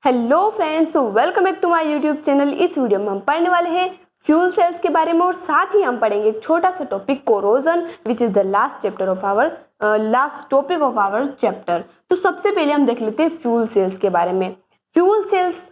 Hello friends, welcome back to my YouTube channel. इस video में हम पढ़ने वाले हैं फ्यूल सेल्स के बारे में और साथ ही हम पढ़ेंगे एक छोटा सा topic corrosion which is the last topic of our chapter. तो सबसे पहले हम देख लेते हैं फ्यूल सेल्स के बारे में। फ्यूल सेल्स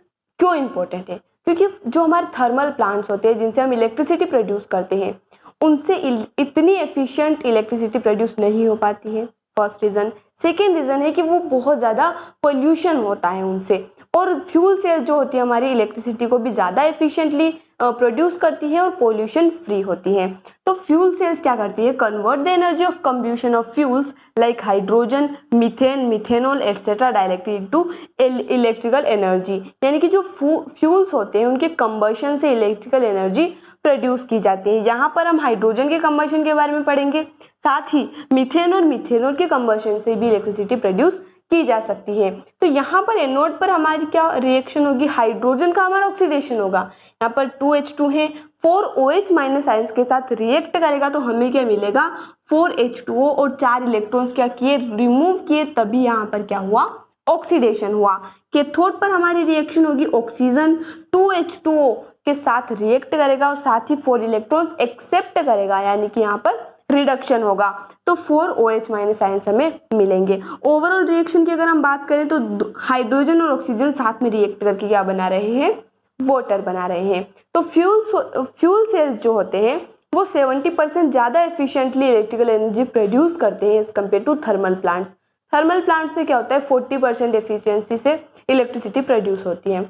क्यों इंपॉर्टेंट है? क्योंकि जो हमारे थर्मल प्लांट्स होते हैं जिनसे हम इलेक्ट्रिसिटी प्रोड्यूस करते हैं उनसे इतनी एफिशिएंट इलेक्ट्रिसिटी प्रोड्यूस नहीं हो पाती है, फर्स्ट रीज़न। सेकेंड रीज़न है कि वो बहुत ज़्यादा पोल्यूशन होता है उनसे, और फ्यूल सेल्स जो होती है हमारी इलेक्ट्रिसिटी को भी ज़्यादा एफिशिएंटली प्रोड्यूस करती है और पोल्यूशन फ्री होती है। तो फ्यूल सेल्स क्या करती है? Convert the energy of combustion of fuels like hydrogen, methane, methanol etcetera directly into electrical energy. यानी कि जो फ्यूल्स होते हैं उनके कंबशन से इलेक्ट्रिकल एनर्जी प्रोड्यूस की जाती है। यहाँ पर हम हाइड्रोजन के कंबशन के बारे में पढ़ेंगे, साथ ही मीथेन और मिथेनॉल के कंबशन से भी इलेक्ट्रिसिटी प्रोड्यूस की जा सकती है। तो यहाँ पर एनोड पर हमारी क्या रिएक्शन होगी? हाइड्रोजन का हमारा ऑक्सीडेशन होगा। यहाँ पर 2H2 है, 4OH माइनस आयंस के साथ रिएक्ट करेगा तो हमें क्या मिलेगा? 4H2O, और 4 इलेक्ट्रॉन्स क्या किए? रिमूव किए, तभी यहाँ पर क्या हुआ? ऑक्सीडेशन हुआ। कैथोड पर हमारी रिएक्शन होगी, ऑक्सीजन 2H2O के साथ रिएक्ट करेगा और साथ ही 4 इलेक्ट्रॉन्स एक्सेप्ट करेगा, यानी कि यहाँ पर रिडक्शन होगा, तो 4OH माइनस आयंस हमें मिलेंगे। ओवरऑल रिएक्शन की अगर हम बात करें तो हाइड्रोजन और ऑक्सीजन साथ में रिएक्ट करके क्या बना रहे हैं? वाटर बना रहे हैं। तो फ्यूल सेल्स जो होते हैं वो 70% ज़्यादा एफिशिएंटली इलेक्ट्रिकल एनर्जी प्रोड्यूस करते हैं as compare to thermal plants. Thermal plant से क्या होता है? 40% एफिशिएंसी से इलेक्ट्रिसिटी प्रोड्यूस होती है।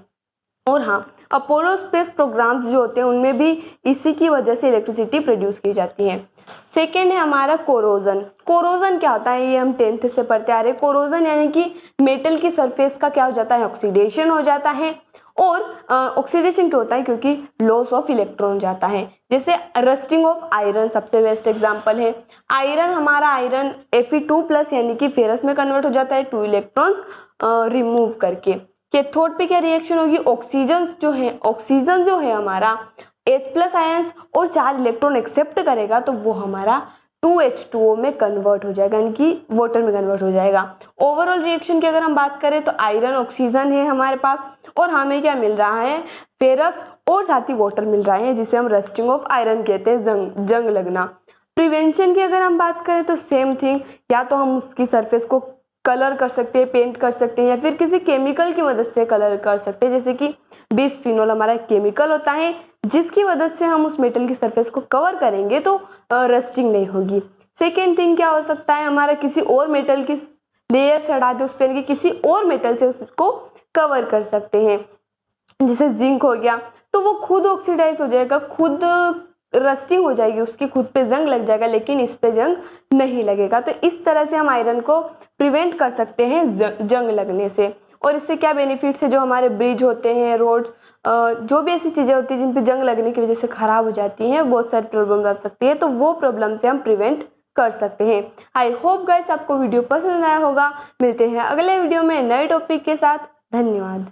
और हाँ, अपोलो स्पेस प्रोग्राम्स जो होते हैं उनमें भी इसी की वजह से इलेक्ट्रिसिटी प्रोड्यूस की जाती है। सेकेंड है हमारा कोरोजन। कोरोजन क्या होता है? ये हम 10th से पढ़ते आ रहे हैं। कोरोजन यानी कि मेटल की सरफेस का क्या हो जाता है? ऑक्सीडेशन हो जाता है। और ऑक्सीडेशन क्यों होता है? क्योंकि लॉस ऑफ इलेक्ट्रॉन जाता है। जैसे रस्टिंग ऑफ आयरन सबसे बेस्ट एग्जांपल है। आयरन हमारा Fe2+ यानी कि फेरस में कन्वर्ट हो जाता है 2 इलेक्ट्रॉन्स रिमूव करके। कैथोड पे क्या रिएक्शन होगी? ऑक्सीजन जो है हमारा H+ आयंस और 4 इलेक्ट्रॉन एक्सेप्ट करेगा तो वो हमारा 2H2O में कन्वर्ट हो जाएगा, यानी कि वाटर में कन्वर्ट हो जाएगा। ओवरऑल रिएक्शन की अगर हम बात करें तो आयरन ऑक्सीजन है हमारे पास, और हमें क्या मिल रहा है? फेरस और साथ ही वाटर मिल रहा है, जिसे हम रस्टिंग ऑफ आयरन कहते हैं, जंग लगना। प्रिवेंशन की अगर हम बात करें तो सेम थिंग, या तो हम उसकी सरफेस को कलर कर सकते हैं, पेंट कर सकते हैं, या फिर किसी केमिकल की मदद से कलर कर सकते हैं। जैसे कि बिस्फिनोल हमारा केमिकल होता है जिसकी मदद से हम उस मेटल की सरफेस को कवर करेंगे तो रस्टिंग नहीं होगी। सेकेंड थिंग क्या हो सकता है? हमारा किसी और मेटल की लेयर चढ़ा दे उस पर, कि किसी और मेटल से उसको कवर कर सकते हैं। जैसे जिंक हो गया, तो वो खुद ऑक्सीडाइज हो जाएगा, खुद रस्टिंग हो जाएगी, उसकी खुद पे जंग लग जाएगा, लेकिन इस पे जंग नहीं लगेगा। तो इस तरह से हम आयरन को प्रिवेंट कर सकते हैं जंग लगने से। और इससे क्या बेनिफिट्स है? जो हमारे ब्रिज होते हैं, रोड्स, जो भी ऐसी चीज़ें होती हैं जिन पे जंग लगने की वजह से ख़राब हो जाती हैं, बहुत सारी प्रॉब्लम्स आ सकती है, तो वो प्रॉब्लम से हम प्रिवेंट कर सकते हैं। आई होप गाइस आपको वीडियो पसंद आया होगा। मिलते हैं अगले वीडियो में नए टॉपिक के साथ। धन्यवाद।